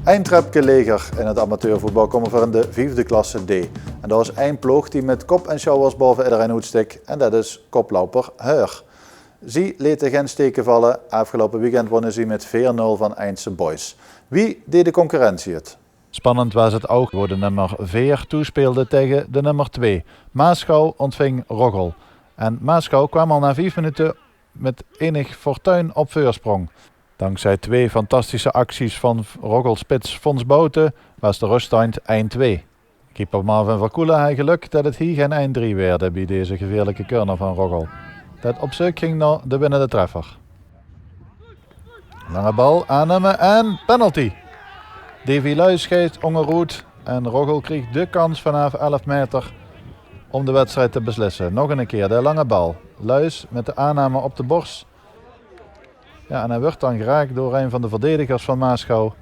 Eindtrepke leger in het amateurvoetbal komen voor in de 5e klasse D. En dat is één ploeg die met kop en schouwers boven iedereen uitsteekt en dat is koploper Heur. Zij lieten geen steken vallen. Afgelopen weekend wonnen ze met 4-0 van Eindse Boys. Wie deed de concurrentie het? Spannend was het ook, waar de nummer 4 toespeelde tegen de nummer 2. Maasgouw ontving Roggel. En Maasgouw kwam al na 5 minuten met enig fortuin op voorsprong. Dankzij 2 fantastische acties van Roggelspits Fons Bouten was de ruststand 1-2. Keeper Marvin Verkoelen had geluk dat het hier geen 1-3 werd bij deze gevaarlijke corner van Roggel. Dat op zoek ging naar de winnende treffer. Lange bal aannemen en penalty. Davy Luijs scheidt ongeroet en Roggel kreeg de kans vanaf 11 meter om de wedstrijd te beslissen. Nog een keer de lange bal. Luijs met de aanname op de borst. Ja, en hij wordt dan geraakt door een van de verdedigers van Maasgouw.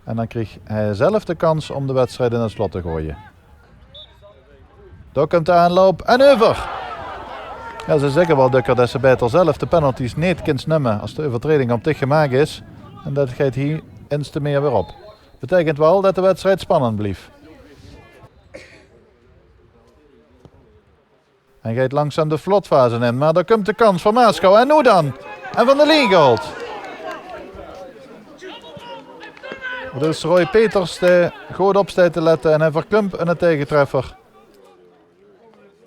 En dan kreeg hij zelf de kans om de wedstrijd in het slot te gooien. Daar komt de aanloop en over. Ja, ze zeggen wel Dukker dat ze beter zelf de penalties niet kunnen nemen als de overtreding op zich gemaakt is. En dat gaat hier eens te meer weer op. Betekent wel dat de wedstrijd spannend bleef. Hij gaat langzaam de vlotfase in, maar daar komt de kans van Maasgouw. En nu dan? En van de Liegold. Dus Roy Peters de goed opstaat te letten en hij verklumpt een tegentreffer.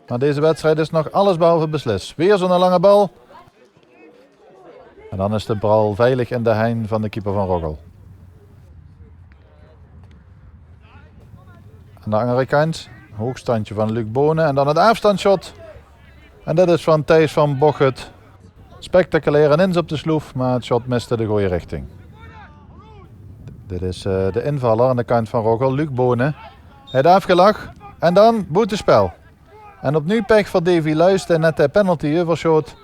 Maar deze wedstrijd is nog allesbehalve beslist. Weer zo'n lange bal. En dan is de bal veilig in de hein van de keeper van Roggel. Aan de andere kant, hoogstandje van Luc Bonen en dan het afstandsshot. En dat is van Thijs van Bochut. Spectaculair en ins op de sloef, maar het shot miste de goede richting. Dit is de invaller aan de kant van Roggel, Luc Bonen. Hij heeft afgelag en dan boetespel. En opnieuw pech voor Davy Luijs en net de penalty overshot.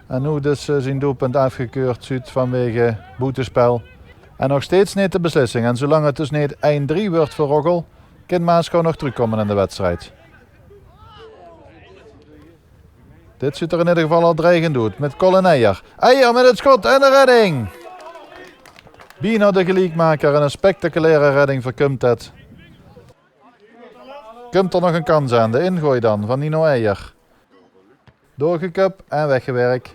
En nu dus zijn doelpunt afgekeurd Zuid vanwege boetespel. En nog steeds niet de beslissing. En zolang het dus niet 1-3 wordt voor Roggel, kan Maasgouw nog terugkomen in de wedstrijd. Dit ziet er in ieder geval al dreigend uit met Colin Eijer. Eijer met het schot en de redding. Bino de gelijkmaker en een spectaculaire redding voor Kumtet. Komt er nog een kans aan, de ingooi dan van Nino Eijer. Doorgekupt en weggewerkt.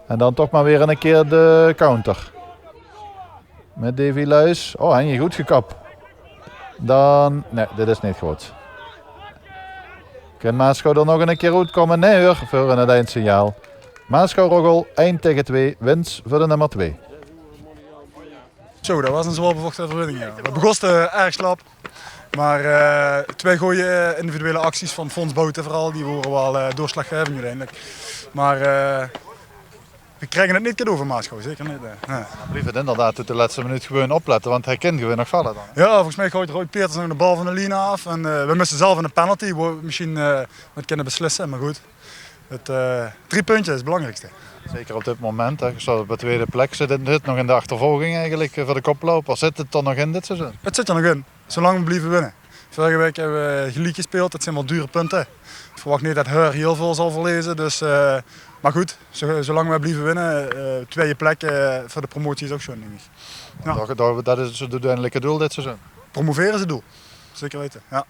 En dan toch maar weer een keer de counter. Met Davy Luijs. Oh, hij is goed gekapt. Dan, nee, dit is niet goed. Kan Maasgouw er nog een keer uitkomen? Nee hoor, voor een eindsignaal. Maasgouw-Roggel 1-2, winst voor de nummer 2. Zo, dat was een zwaar bevochten overwinning. Ja. We begonnen erg slap. Maar 2 goede individuele acties van Fons Bouten vooral, die waren wel doorslaggevend uiteindelijk. Maar we krijgen het niet cadeau van Maasgouw, zeker niet. Nee. Blijf het inderdaad tot de laatste minuut gewoon opletten, want hij kan gewoon nog vallen dan. Ja, volgens mij gooit Roy Peters nog de bal van de linie af. En we missen zelf een penalty, waar we misschien wat kunnen beslissen, maar goed. 3 puntjes is het belangrijkste. Zeker op dit moment, hè. Je staat op de tweede plek, zit het nog in de achtervolging eigenlijk voor de koploper. Zit het er nog in dit seizoen? Het zit er nog in, zolang we blijven winnen. Vorige week hebben we gelijk gespeeld, dat zijn wel dure punten. Ik verwacht niet dat Heur heel veel zal verliezen, dus, maar goed, zolang we blijven winnen, tweede plek voor de promotie is ook schoon, denk ik. Ja. Dat is het uiteindelijke doel dit seizoen? Promoveren is het doel, zeker weten. Ja.